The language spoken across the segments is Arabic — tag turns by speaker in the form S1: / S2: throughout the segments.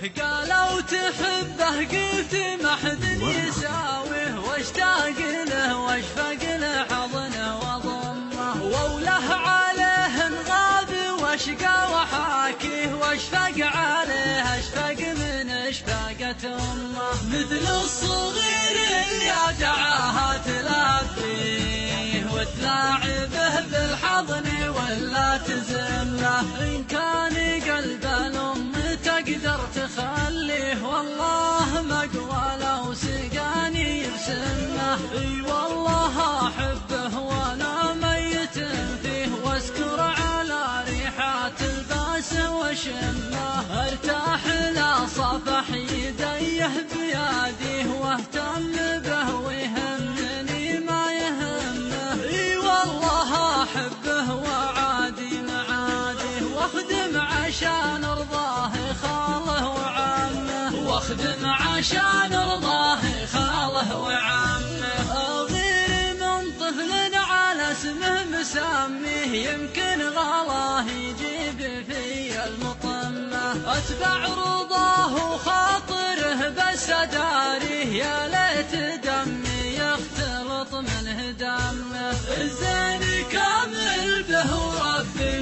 S1: قالوا تحبه قلت ما حد يساويه، واشتاق له واشفق له حضنه وضمه، ووله عليه انغاب واشقى وحاكيه، واشفق عليه اشفق من اشفاقة امه، مثل الصغير اللي دعاها تلبيه وتلاعبه بالحضن ولا تزمه، ان كان قلب الام تقدر تخليه، والله مقوى لو سقاني بسمه، اي والله احبه وانا ميت فيه، واسكر على ريحات الباس وشمه، ارتاح لا صفح يديه بيديه، واهتم به ويهمني ما يهمه، اي والله احبه وعادي معاديه، واخدم عشان ارضاه خاله وعمه، واخدم عشان ارضاه خاله وعمه، اغير من طفل على اسمه مسميه، يمكن غلاه يجيب في المطمه، اتبع رضاه وخاطره بس اداريه، يا ليت دمي يختلط من دمه، الزين كامل به وربي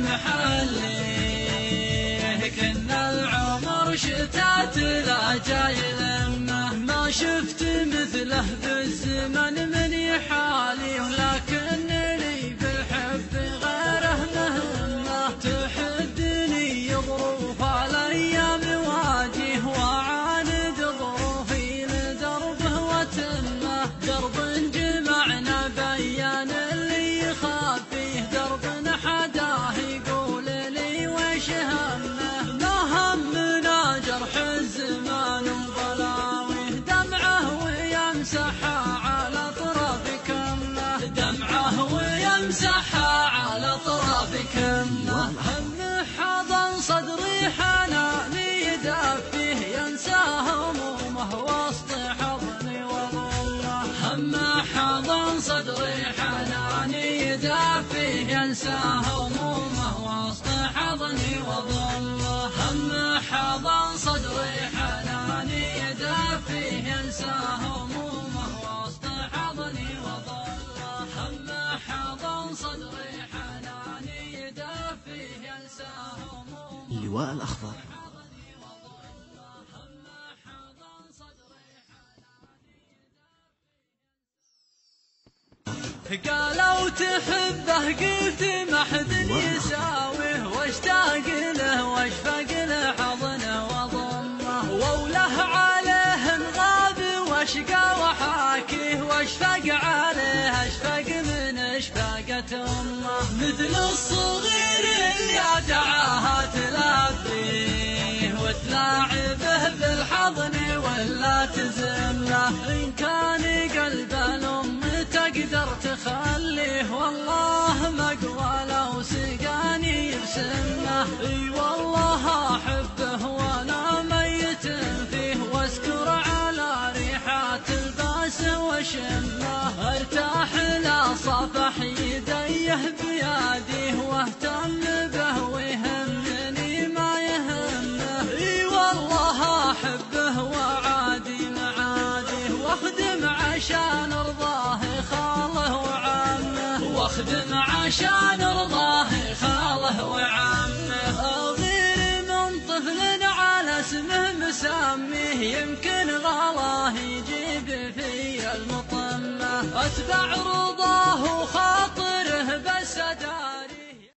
S1: محليه، كنا العمر شتات لا جاي لمه، ما شفت مثله بالزمن من يحالي، ولكن لي بالحب غيره مهمه، تحدني ظروف الايام واجه، واعاند ظروفي لدربه وتمه، درب جمعنا بيان اللي يخاف فيه، درب حداه يقول لي وش همه، ما همنا جرح الزمان وبلاويه، دمعه ويمسحها على طرف كمه، دمعه ويمسحها على طرف كمه، هم حضن صدري حناني يدفيه، ينسى همومه وسط حضني وظله، هم حضن صدري حناني يدفيه، ينسى همومه وسط حضني وظله، هم حضن صدري حناني يدفيه، ينسى همومه وسط حضني وظله، هم حضن صدري حناني يدفيه، ينسى همومه.
S2: اللواء الأخضر.
S1: قالوا تحبه قلت ما حد يساويه، واشتاق له واشفق له حضنه وضمه، ووله عليه انغاب واشقى وحاكيه، واشفق عليه اشفق من اشفاقة امه، مثل الصغير اللي دعاها تلبيه وتلاعبه بالحضن ولا تزمه، ان كان قلب الام تقدر تخليه، والله مقوى لو سقاني بسمه، اي والله احبه وانا ميت فيه، واسكر على ريحات الباس وشمه، ارتاح لا صفح يديه بيديه، واهتم به ويهمني ما يهمه، اي والله احبه وعادي معاديه، واخدم عشان ارضاه خاله وعمه، واخدم عشان ارضاه خاله وعمه، اغير من طفل على اسمه مسميه، يمكن غلاه يجيب في المطمه، اتبع رضاه